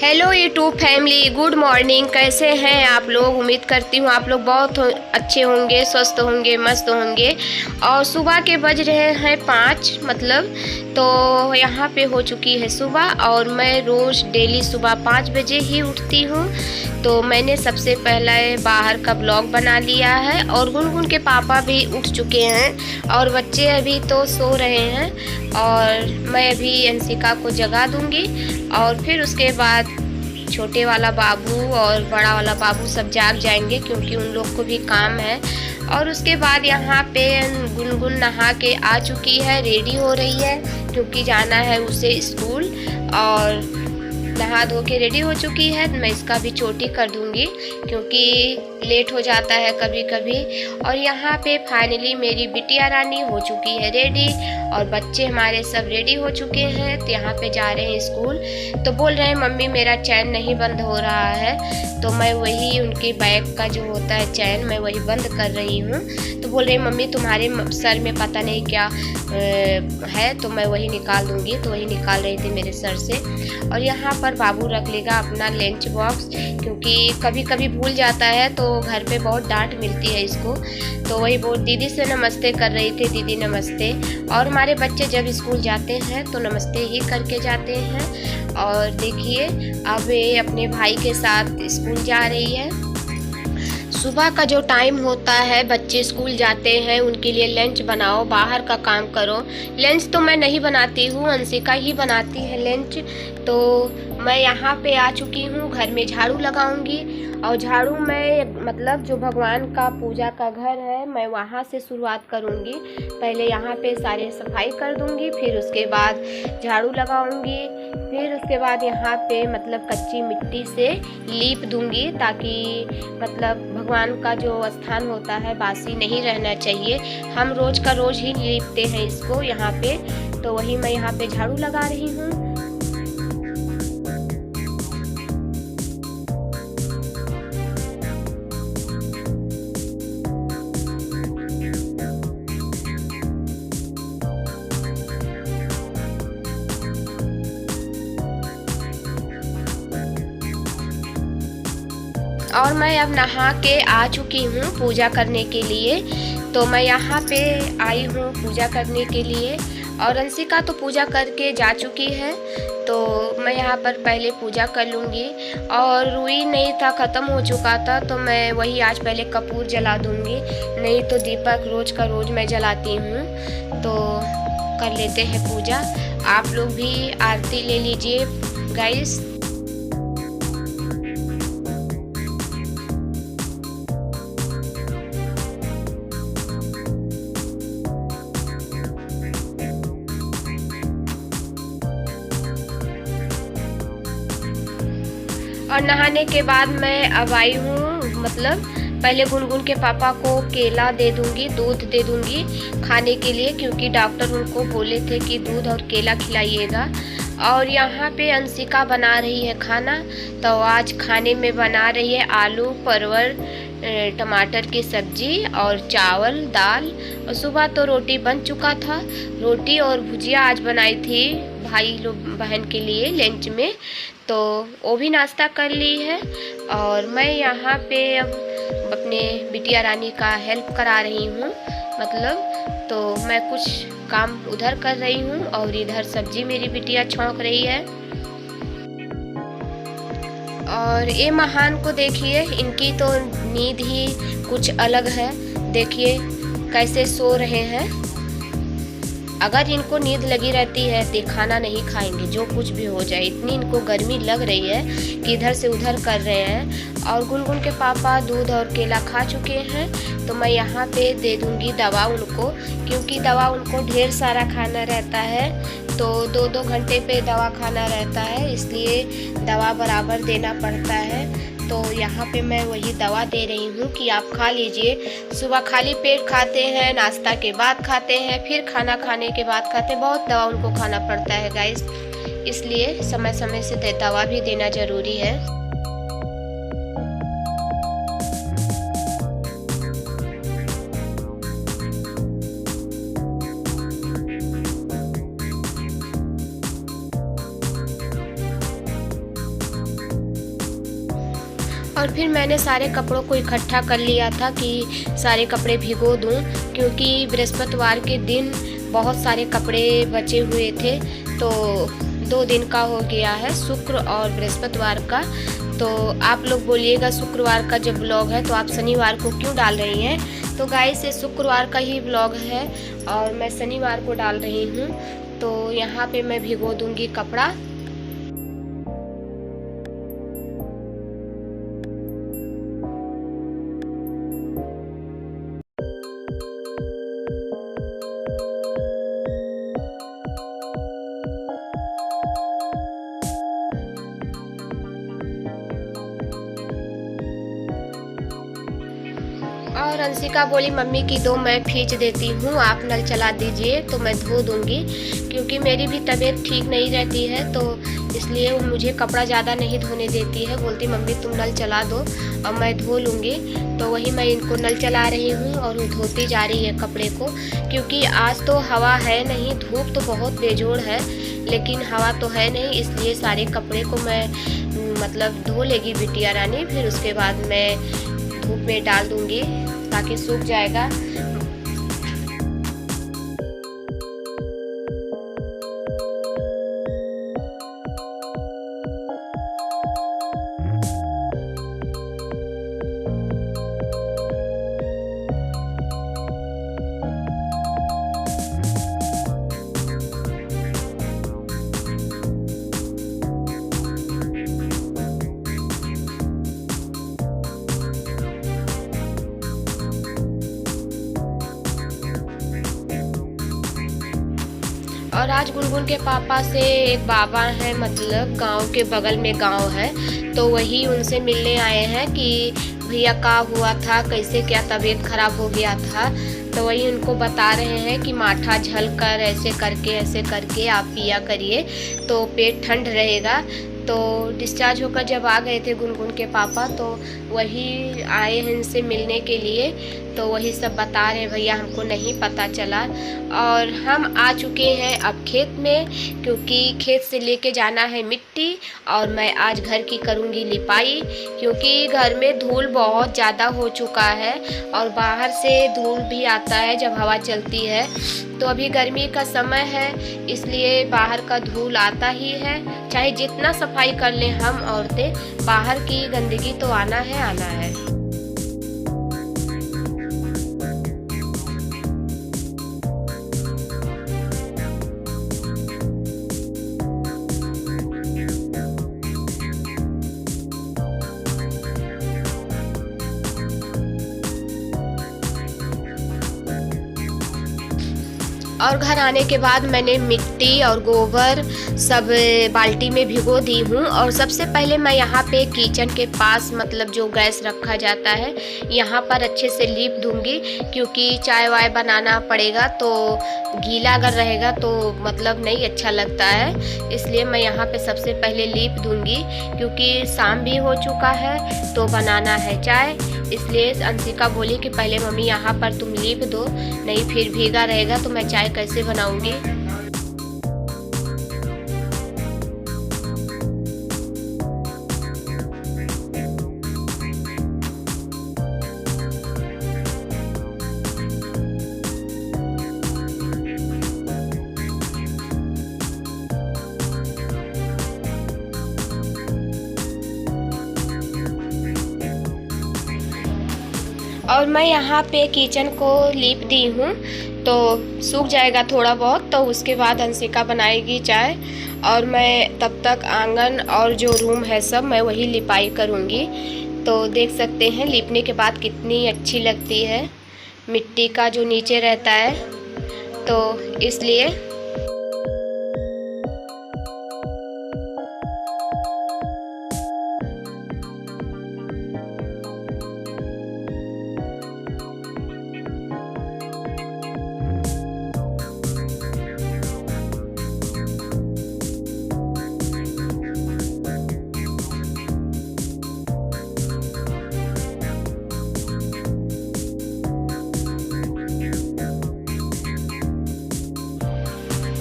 Hello YouTube family, good morning. कैसे हैं आप लोग? उम्मीद करती हूँ आप लोग बहुत अच्छे होंगे, स्वस्थ होंगे, मस्त होंगे। और सुबह के बज रहे हैं 5 मतलब, तो यहाँ पे हो चुकी है सुबह। और मैं रोज़ डेली सुबह 5 बजे ही उठती हूँ। तो मैंने सबसे पहले बाहर का ब्लॉग बना लिया है और गुनगुन के पापा भी उठ चुके हैं और बच्चे अभी तो सो रहे हैं। और मैं अभी अंशिका को जगा दूंगी और फिर उसके बाद छोटे वाला बाबू और बड़ा वाला बाबू सब जाग जाएंगे क्योंकि उन लोग को भी काम है। और उसके बाद यहाँ पे गुनगुन नहा के आ चुकी है, रेडी हो रही है क्योंकि जाना है उसे स्कूल। और नहा धो के रेडी हो चुकी है। मैं इसका भी चोटी कर दूंगी क्योंकि लेट हो जाता है कभी कभी। और यहाँ पे फाइनली मेरी बिटिया रानी हो चुकी है रेडी और बच्चे हमारे सब रेडी हो चुके हैं। तो यहाँ पे जा रहे हैं स्कूल। तो बोल रहे हैं मम्मी मेरा चैन नहीं बंद हो रहा है। तो मैं वही उनके बैग का जो होता है चैन, मैं वही बंद कर रही हूँ। तो बोल रहे मम्मी तुम्हारे सर में पता नहीं क्या है, तो मैं वही निकाल दूंगी। तो वही निकाल रही थी मेरे सर से। और यहाँ पर बाबू रख लेगा अपना लंच बॉक्स क्योंकि कभी कभी भूल जाता है तो घर पे बहुत डांट मिलती है इसको। तो वही बहुत दीदी से नमस्ते कर रही थी, दीदी नमस्ते। और हमारे बच्चे जब स्कूल जाते हैं तो नमस्ते ही करके जाते हैं। और देखिए अब ये अपने भाई के साथ स्कूल जा रही है। सुबह का जो टाइम होता है, बच्चे स्कूल जाते हैं, उनके लिए लंच बनाओ, बाहर का काम करो। लंच तो मैं नहीं बनाती हूँ, अंशिका ही बनाती है लंच। तो मैं यहाँ पे आ चुकी हूँ, घर में झाड़ू लगाऊंगी। और झाड़ू में मतलब जो भगवान का पूजा का घर है, मैं वहाँ से शुरुआत करूँगी। पहले यहाँ पे सारे सफाई कर दूँगी, फिर उसके बाद झाड़ू लगाऊँगी। फिर उसके बाद यहाँ पे मतलब कच्ची मिट्टी से लीप दूँगी ताकि मतलब भगवान का जो स्थान होता है बासी नहीं रहना चाहिए। हम रोज़ का रोज़ ही लीपते हैं इसको यहाँ पे। तो वही मैं यहाँ पे झाड़ू लगा रही हूँ। और मैं अब नहा के आ चुकी हूँ पूजा करने के लिए। तो मैं यहाँ पे आई हूँ पूजा करने के लिए और अंशिका तो पूजा करके जा चुकी है। तो मैं यहाँ पर पहले पूजा कर लूँगी। और रुई नहीं था, ख़त्म हो चुका था, तो मैं वही आज पहले कपूर जला दूँगी। नहीं तो दीपक रोज़ का रोज़ मैं जलाती हूँ। तो कर लेते हैं पूजा। आप लोग भी आरती ले लीजिए गाइस। और नहाने के बाद मैं अब आई हूँ मतलब पहले गुनगुन के पापा को केला दे दूँगी, दूध दे दूँगी खाने के लिए क्योंकि डॉक्टर उनको बोले थे कि दूध और केला खिलाइएगा। और यहाँ पे अंशिका बना रही है खाना। तो आज खाने में बना रही है आलू परवल टमाटर की सब्जी और चावल दाल। और सुबह तो रोटी बन चुका था, रोटी और भुजिया आज बनाई थी भाई लोग बहन के लिए लंच में। तो वो भी नाश्ता कर ली है। और मैं यहाँ पे अब अपने बिटिया रानी का हेल्प करा रही हूँ मतलब। तो मैं कुछ काम उधर कर रही हूँ और इधर सब्जी मेरी बिटिया छौंक रही है। और ये महान को देखिए, इनकी तो नींद ही कुछ अलग है। देखिए कैसे सो रहे हैं। अगर इनको नींद लगी रहती है तो खाना नहीं खाएंगे, जो कुछ भी हो जाए। इतनी इनको गर्मी लग रही है कि इधर से उधर कर रहे हैं। और गुनगुन के पापा दूध और केला खा चुके हैं। तो मैं यहाँ पे दे दूँगी दवा उनको क्योंकि दवा उनको ढेर सारा खाना रहता है। तो 2-2 घंटे पे दवा खाना रहता है, इसलिए दवा बराबर देना पड़ता है। तो यहाँ पे मैं वही दवा दे रही हूँ कि आप खा लीजिए। सुबह खाली पेट खाते हैं, नाश्ता के बाद खाते हैं, फिर खाना खाने के बाद खाते हैं। बहुत दवा उनको खाना पड़ता है गाइस, इसलिए समय समय से दवा भी देना ज़रूरी है। और फिर मैंने सारे कपड़ों को इकट्ठा कर लिया था कि सारे कपड़े भिगो दूं, क्योंकि बृहस्पतिवार के दिन बहुत सारे कपड़े बचे हुए थे। तो 2 दिन का हो गया है, शुक्र और बृहस्पतिवार का। तो आप लोग बोलिएगा शुक्रवार का जब ब्लॉग है तो आप शनिवार को क्यों डाल रही हैं। तो गाइस ये शुक्रवार का ही ब्लॉग है और मैं शनिवार को डाल रही हूँ। तो यहाँ पे मैं भिगो दूँगी कपड़ा। और अंशिका बोली मम्मी की दो मैं खींच देती हूँ, आप नल चला दीजिए तो मैं धो दूँगी, क्योंकि मेरी भी तबीयत ठीक नहीं रहती है तो इसलिए वो मुझे कपड़ा ज़्यादा नहीं धोने देती है। बोलती मम्मी तुम नल चला दो और मैं धो लूँगी। तो वही मैं इनको नल चला रही हूँ और वो धोती जा रही है कपड़े को, क्योंकि आज तो हवा है नहीं, धूप तो बहुत बेजोड़ है लेकिन हवा तो है नहीं, इसलिए सारे कपड़े को मैं मतलब धो लेगी बिटिया रानी। फिर उसके बाद मैं धूप में डाल दूँगी ताकि सूख जाएगा। और आज गुनगुन के पापा से एक बाबा है, मतलब गांव के बगल में गांव है, तो वही उनसे मिलने आए हैं कि भैया क्या हुआ था, कैसे क्या तबीयत खराब हो गया था। तो वही उनको बता रहे हैं कि माठा झलकर ऐसे करके आप पिया करिए तो पेट ठंड रहेगा। तो डिस्चार्ज होकर जब आ गए थे गुनगुन के पापा तो वही आए हैं इनसे मिलने के लिए, तो वही सब बता रहे हैं भैया हमको नहीं पता चला। और हम आ चुके हैं अब खेत में, क्योंकि खेत से लेके जाना है मिट्टी और मैं आज घर की करूँगी लिपाई, क्योंकि घर में धूल बहुत ज़्यादा हो चुका है और बाहर से धूल भी आता है जब हवा चलती है। तो अभी गर्मी का समय है इसलिए बाहर का धूल आता ही है, चाहे जितना सफाई कर लें हम औरतें, बाहर की गंदगी तो आना है आना है। और घर आने के बाद मैंने मिट्टी और गोबर सब बाल्टी में भिगो दी हूँ। और सबसे पहले मैं यहाँ पे किचन के पास, मतलब जो गैस रखा जाता है, यहाँ पर अच्छे से लीप दूँगी, क्योंकि चाय वाय बनाना पड़ेगा तो गीला अगर रहेगा तो मतलब नहीं अच्छा लगता है, इसलिए मैं यहाँ पे सबसे पहले लीप दूँगी, क्योंकि शाम भी हो चुका है तो बनाना है चाय। इसलिए अंशिका बोली कि पहले मम्मी यहाँ पर तुम लीप दो, नहीं फिर भीगा रहेगा तो मैं चाय कैसे बनाऊंगी। और मैं यहाँ पे किचन को लीप दी हूँ तो सूख जाएगा थोड़ा बहुत, तो उसके बाद अंशिका बनाएगी चाय और मैं तब तक आंगन और जो रूम है सब मैं वही लिपाई करूँगी। तो देख सकते हैं लीपने के बाद कितनी अच्छी लगती है, मिट्टी का जो नीचे रहता है, तो इसलिए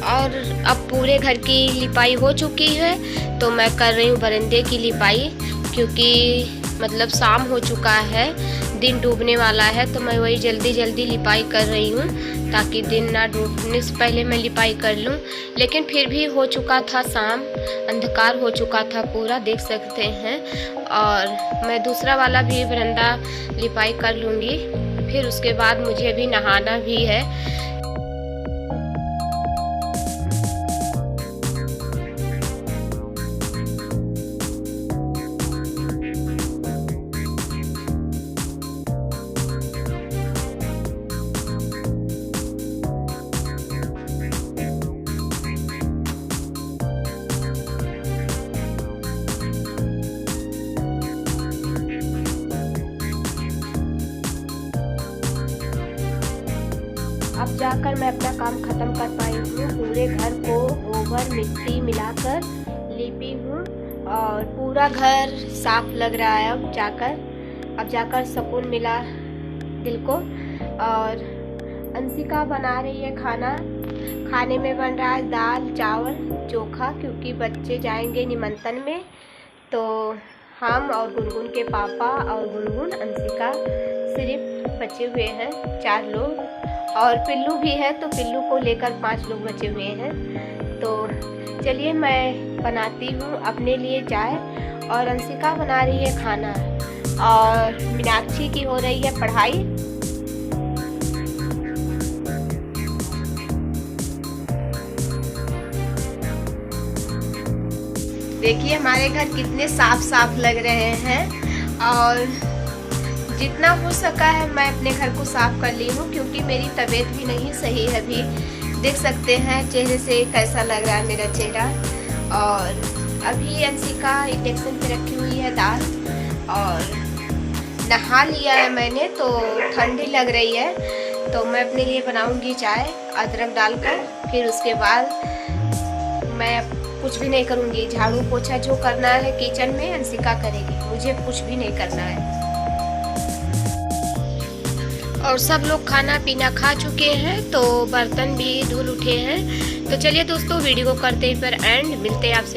और अब पूरे घर की लिपाई हो चुकी है तो मैं कर रही हूँ बरामदे की लिपाई, क्योंकि मतलब शाम हो चुका है, दिन डूबने वाला है, तो मैं वही जल्दी जल्दी लिपाई कर रही हूँ ताकि दिन ना डूबने से पहले मैं लिपाई कर लूँ। लेकिन फिर भी हो चुका था शाम, अंधकार हो चुका था पूरा, देख सकते हैं। और मैं दूसरा वाला भी बरंदा लिपाई कर लूँगी, फिर उसके बाद मुझे अभी नहाना भी है। अब जाकर मैं अपना काम ख़त्म कर पाई हूँ। पूरे घर को गोबर मिट्टी मिलाकर लीपी हूँ और पूरा घर साफ लग रहा है। अब जाकर सुकून मिला दिल को। और अंशिका बना रही है खाना। खाने में बन रहा है दाल चावल चोखा, क्योंकि बच्चे जाएंगे निमंत्रण में। तो हम और गुनगुन के पापा और गुनगुन अंशिका सिर्फ बचे हुए हैं 4 लोग, और पिल्लू भी है, तो पिल्लू को लेकर 5 लोग बचे हुए हैं। तो चलिए मैं बनाती हूँ अपने लिए चाय, और अंशिका बना रही है खाना, और मीनाक्षी की हो रही है पढ़ाई। देखिए हमारे घर कितने साफ साफ लग रहे हैं, और जितना हो सका है मैं अपने घर को साफ कर ली हूँ, क्योंकि मेरी तबीयत भी नहीं सही है अभी। देख सकते हैं चेहरे से कैसा लग रहा है मेरा चेहरा। और अभी अंशिका इंडक्शन पे रखी हुई है दाल, और नहा लिया है मैंने, तो ठंडी लग रही है। तो मैं अपने लिए बनाऊंगी चाय अदरक डालकर। फिर उसके बाद मैं कुछ भी नहीं करूंगी, झाड़ू पोछा जो करना है किचन में अंशिका करेगी, मुझे कुछ भी नहीं करना है। और सब लोग खाना पीना खा चुके हैं, तो बर्तन भी धुल उठे हैं। तो चलिए दोस्तों वीडियो को करते हैं पर एंड, मिलते हैं आपसे।